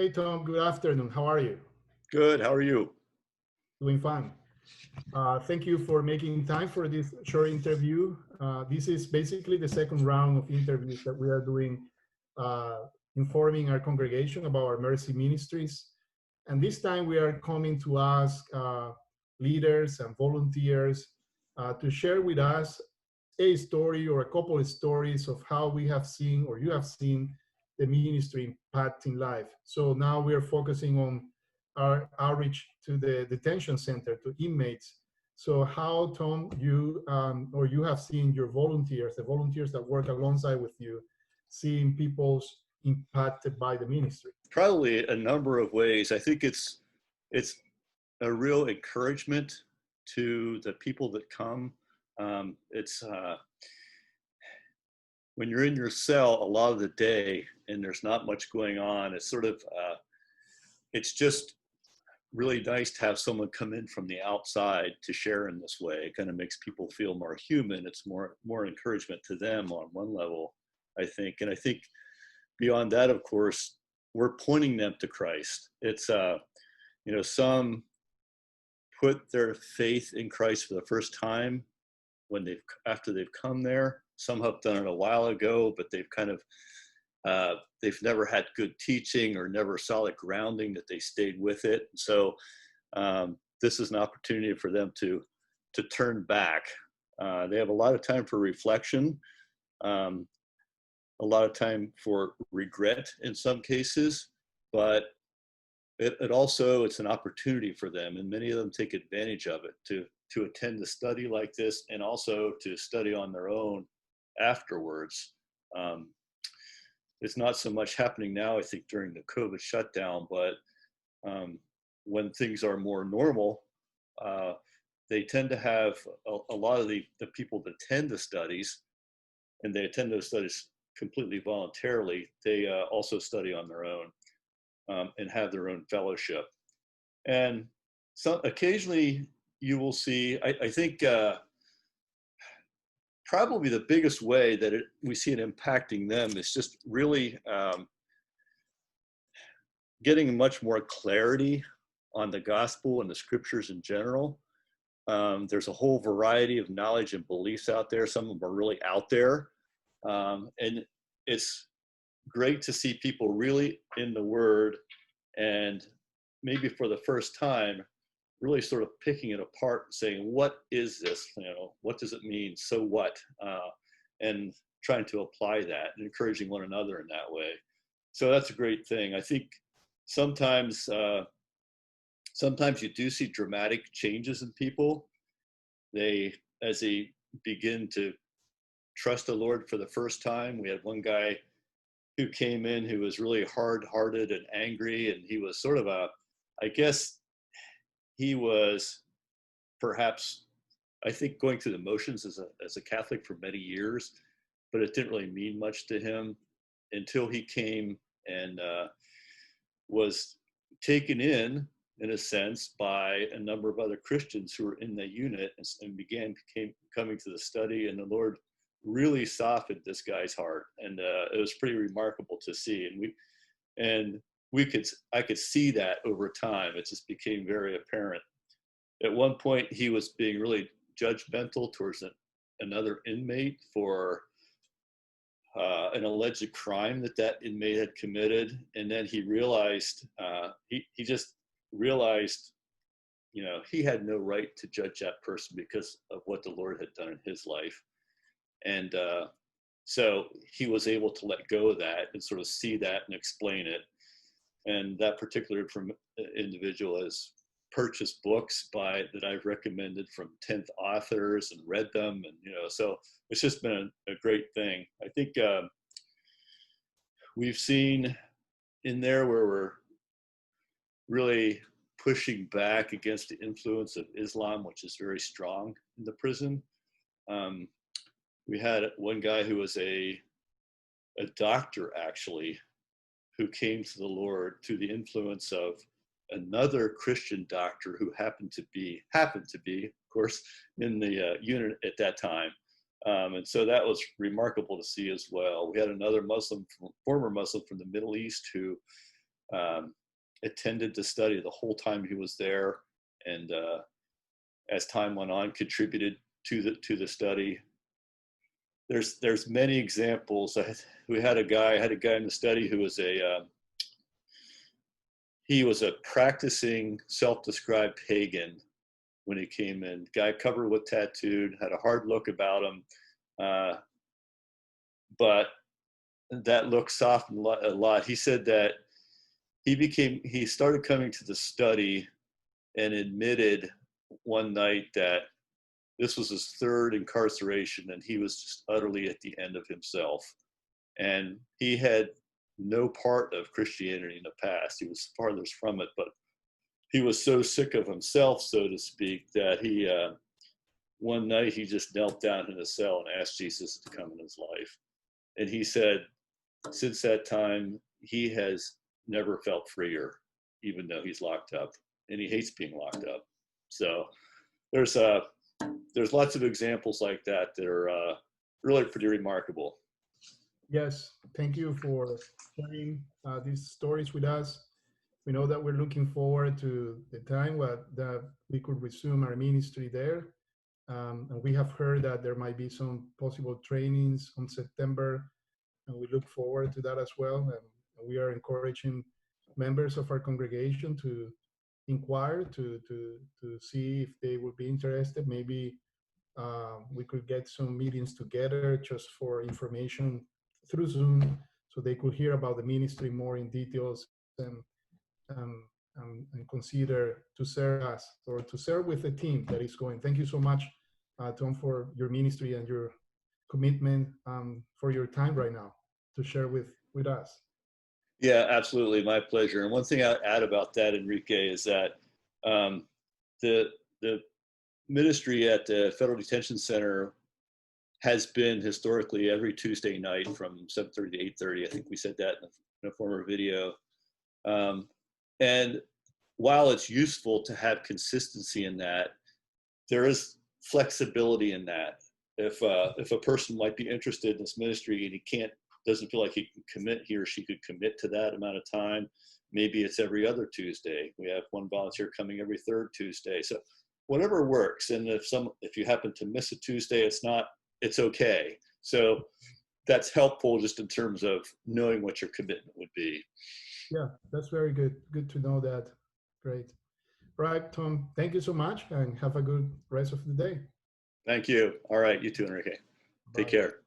Hey Tom, good afternoon. How are you? Good. How are you? Doing fine. Thank you for making time for this short interview. This is basically the second round of interviews that we are doing, uh, informing our congregation about our Mercy Ministries. And this time we are coming to ask leaders and volunteers to share with us a story or a couple of stories of how we have seen or you have seen the ministry impacting life. So now we are focusing on our outreach to the detention center, to inmates. So how, Tom, you or you have seen your volunteers, the volunteers that work alongside with you, seeing people's impacted by the ministry? Probably a number of ways. I think it's a real encouragement to the people that come. It's when you're in your cell a lot of the day and there's not much going on. It's sort of it's just really nice to have someone come in from the outside to share in this way. It kind of makes people feel more human. It's more encouragement to them on one level, I think. And I think beyond that, of course, we're pointing them to Christ. It's some put their faith in Christ for the first time after they've come there. Some have done it a while ago, but they've kind of they've never had good teaching or never solid grounding that they stayed with it. So this is an opportunity for them to turn back. They have a lot of time for reflection, a lot of time for regret in some cases, but it's an opportunity for them, and many of them take advantage of it to attend a study like this and also to study on their own afterwards. It's not so much happening now, I think, during the COVID shutdown, but when things are more normal, they tend to have a lot of the people that attend the studies, and they attend those studies completely voluntarily. They also study on their own and have their own fellowship. And so occasionally you will see, I think, probably the biggest way that we see it impacting them is just really getting much more clarity on the gospel and the scriptures in general. There's a whole variety of knowledge and beliefs out there. Some of them are really out there. And it's great to see people really in the Word and maybe for the first time really sort of picking it apart and saying, what is this? What does it mean? So what? And trying to apply that and encouraging one another in that way. So that's a great thing. I think sometimes you do see dramatic changes in people. As they begin to trust the Lord for the first time. We had one guy who came in who was really hard-hearted and angry, and he was sort of I guess he was perhaps, I think, going through the motions as a Catholic for many years, but it didn't really mean much to him until he came and was taken in a sense, by a number of other Christians who were in the unit and came coming to the study, and the Lord really softened this guy's heart, and it was pretty remarkable to see. And I could see that over time. It just became very apparent. At one point, he was being really judgmental towards another inmate for an alleged crime that inmate had committed, and then he realized he just realized, he had no right to judge that person because of what the Lord had done in his life. And so he was able to let go of that and sort of see that and explain it. And that particular individual has purchased books that I've recommended from 10th authors and read them. And, so it's just been a great thing. I think we've seen in there where we're really pushing back against the influence of Islam, which is very strong in the prison. We had one guy who was a doctor, actually, who came to the Lord through the influence of another Christian doctor who happened to be, of course, in the unit at that time. And so that was remarkable to see as well. We had another former Muslim from the Middle East who attended the study the whole time he was there, and as time went on, contributed to the study. There's many examples. We had a guy in the study who was he was a practicing self-described pagan when he came in. Guy covered with tattooed, had a hard look about him, but that look softened a lot. He said that he started coming to the study and admitted one night that this was his third incarceration and he was just utterly at the end of himself. And he had no part of Christianity in the past. He was farthest from it, but he was so sick of himself, so to speak, that he one night he just knelt down in a cell and asked Jesus to come in his life. And he said, since that time, he has never felt freer, even though he's locked up, and he hates being locked up. So there's lots of examples like that that are really pretty remarkable. Yes, thank you for sharing these stories with us. We know that we're looking forward to the time that we could resume our ministry there. And we have heard that there might be some possible trainings on September, and we look forward to that as well. And we are encouraging members of our congregation to inquire, to see if they would be interested. Maybe we could get some meetings together just for information through Zoom, so they could hear about the ministry more in details and consider to serve us or to serve with the team that is going. Thank you so much, Tom, for your ministry and your commitment, for your time right now to share with us. Yeah, absolutely. My pleasure. And one thing I'd add about that, Enrique, is that the ministry at the Federal Detention Center has been historically every Tuesday night from 7:30 to 8:30. I think we said that in a former video. And while it's useful to have consistency in that, there is flexibility in that. If a person might be interested in this ministry and doesn't feel like he or she could commit to that amount of time, maybe it's every other Tuesday. We have one volunteer coming every third Tuesday. So whatever works. And if you happen to miss a Tuesday, it's okay. So that's helpful just in terms of knowing what your commitment would be. Yeah, that's very good. Good to know that. Great. Right, Tom, thank you so much and have a good rest of the day. Thank you. All right, you too, Enrique. Take care.